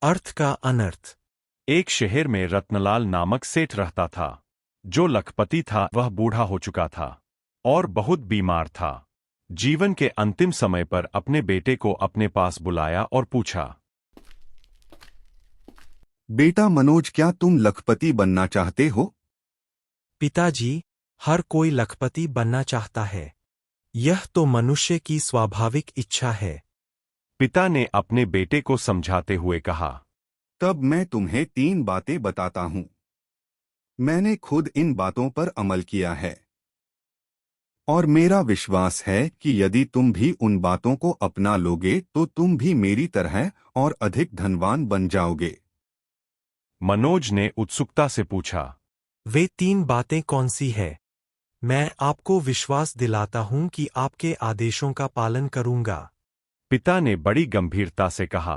अर्थ का अनर्थ। एक शहर में रत्नलाल नामक सेठ रहता था। जो लखपति था वह बूढ़ा हो चुका था और बहुत बीमार था। जीवन के अंतिम समय पर अपने बेटे को अपने पास बुलाया और पूछा, बेटा मनोज, क्या तुम लखपति बनना चाहते हो? पिताजी, हर कोई लखपति बनना चाहता है। यह तो मनुष्य की स्वाभाविक इच्छा है। पिता ने अपने बेटे को समझाते हुए कहा। तब मैं तुम्हें 3 बातें बताता हूं। मैंने खुद इन बातों पर अमल किया है और मेरा विश्वास है कि यदि तुम भी उन बातों को अपना लोगे तो तुम भी मेरी तरह और अधिक धनवान बन जाओगे। मनोज ने उत्सुकता से पूछा, वे 3 बातें कौन सी है? मैं आपको विश्वास दिलाता हूं कि आपके आदेशों का पालन करूंगा। पिता ने बड़ी गंभीरता से कहा।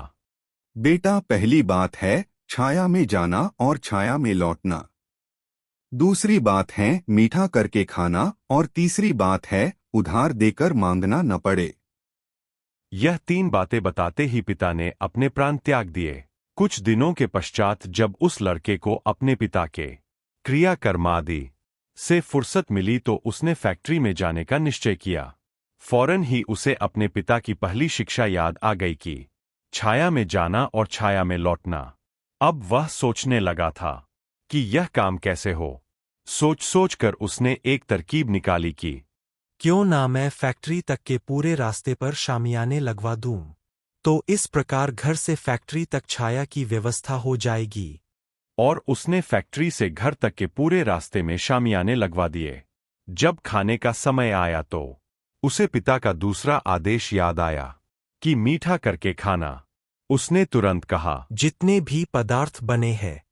बेटा, पहली बात है छाया में जाना और छाया में लौटना। दूसरी बात है मीठा करके खाना और तीसरी बात है उधार देकर मांगना न पड़े। यह 3 बातें बताते ही पिता ने अपने प्राण त्याग दिए। कुछ दिनों के पश्चात जब उस लड़के को अपने पिता के क्रियाकर्मादि से फुर्सत मिली तो उसने फैक्ट्री में जाने का निश्चय किया। फौरन ही उसे अपने पिता की पहली शिक्षा याद आ गई कि छाया में जाना और छाया में लौटना। अब वह सोचने लगा था कि यह काम कैसे हो। सोच कर उसने एक तरकीब निकाली कि क्यों ना मैं फैक्ट्री तक के पूरे रास्ते पर शामियाने लगवा दूं। तो इस प्रकार घर से फैक्ट्री तक छाया की व्यवस्था हो जाएगी। और उसने फैक्ट्री से घर तक के पूरे रास्ते में शामियाने लगवा दिए। जब खाने का समय आया तो उसे पिता का दूसरा आदेश याद आया कि मीठा करके खाना। उसने तुरंत कहा, जितने भी पदार्थ बने हैं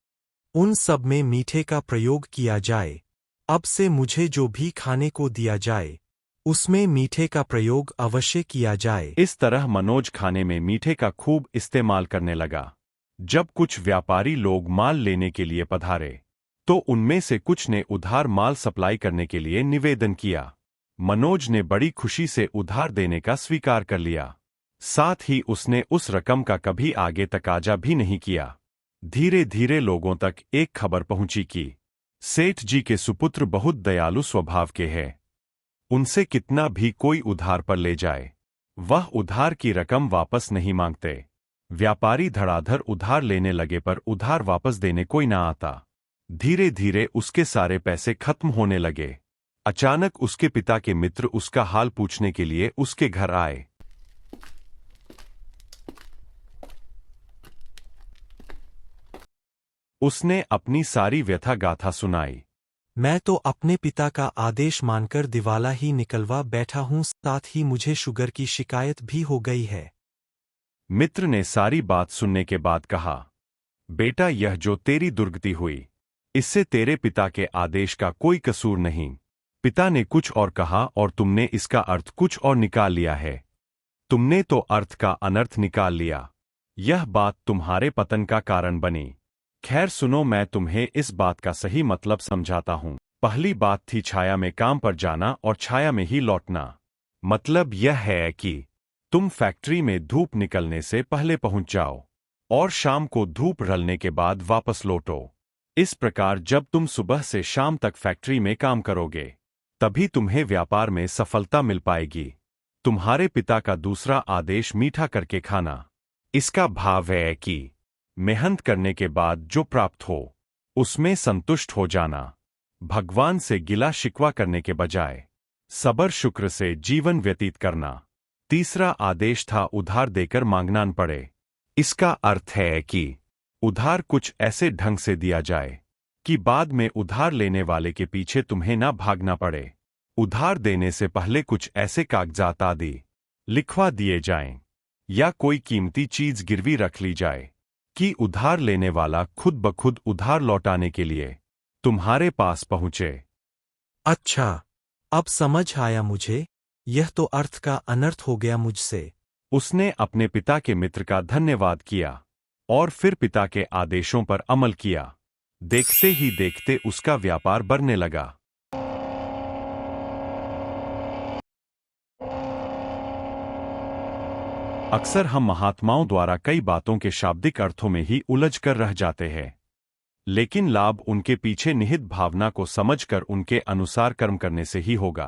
उन सब में मीठे का प्रयोग किया जाए। अब से मुझे जो भी खाने को दिया जाए उसमें मीठे का प्रयोग अवश्य किया जाए। इस तरह मनोज खाने में मीठे का खूब इस्तेमाल करने लगा। जब कुछ व्यापारी लोग माल लेने के लिए पधारे तो उनमें से कुछ ने उधार माल सप्लाई करने के लिए निवेदन किया। मनोज ने बड़ी खुशी से उधार देने का स्वीकार कर लिया। साथ ही उसने उस रकम का कभी आगे तकाजा भी नहीं किया। धीरे धीरे लोगों तक एक खबर पहुंची कि सेठ जी के सुपुत्र बहुत दयालु स्वभाव के हैं। उनसे कितना भी कोई उधार पर ले जाए वह उधार की रकम वापस नहीं मांगते। व्यापारी धड़ाधड़ उधार लेने लगे पर उधार वापस देने कोई ना आता। धीरे धीरे उसके सारे पैसे खत्म होने लगे। अचानक उसके पिता के मित्र उसका हाल पूछने के लिए उसके घर आए। उसने अपनी सारी व्यथा गाथा सुनाई। मैं तो अपने पिता का आदेश मानकर दिवाला ही निकलवा बैठा हूं, साथ ही मुझे शुगर की शिकायत भी हो गई है। मित्र ने सारी बात सुनने के बाद कहा, बेटा, यह जो तेरी दुर्गति हुई इससे तेरे पिता के आदेश का कोई कसूर नहीं। पिता ने कुछ और कहा और तुमने इसका अर्थ कुछ और निकाल लिया है। तुमने तो अर्थ का अनर्थ निकाल लिया। यह बात तुम्हारे पतन का कारण बनी। खैर सुनो, मैं तुम्हें इस बात का सही मतलब समझाता हूं। पहली बात थी छाया में काम पर जाना और छाया में ही लौटना। मतलब यह है कि तुम फैक्ट्री में धूप निकलने से पहले पहुंच जाओ और शाम को धूप ढलने के बाद वापस लौटो। इस प्रकार जब तुम सुबह से शाम तक फैक्ट्री में काम करोगे तभी तुम्हें व्यापार में सफलता मिल पाएगी। तुम्हारे पिता का दूसरा आदेश मीठा करके खाना, इसका भाव है कि मेहनत करने के बाद जो प्राप्त हो उसमें संतुष्ट हो जाना। भगवान से गिला शिकवा करने के बजाय सबर शुक्र से जीवन व्यतीत करना। तीसरा आदेश था उधार देकर मांगना न पड़े। इसका अर्थ है कि उधार कुछ ऐसे ढंग से दिया जाए कि बाद में उधार लेने वाले के पीछे तुम्हें ना भागना पड़े। उधार देने से पहले कुछ ऐसे कागजात आदि लिखवा दिए जाएं या कोई कीमती चीज गिरवी रख ली जाए कि उधार लेने वाला खुद ब खुद उधार लौटाने के लिए तुम्हारे पास पहुंचे। अच्छा, अब समझ आया मुझे। यह तो अर्थ का अनर्थ हो गया मुझसे। उसने अपने पिता के मित्र का धन्यवाद किया और फिर पिता के आदेशों पर अमल किया। देखते ही देखते उसका व्यापार बढ़ने लगा। अक्सर हम महात्माओं द्वारा कई बातों के शाब्दिक अर्थों में ही उलझ कर रह जाते हैं, लेकिन लाभ उनके पीछे निहित भावना को समझकर उनके अनुसार कर्म करने से ही होगा।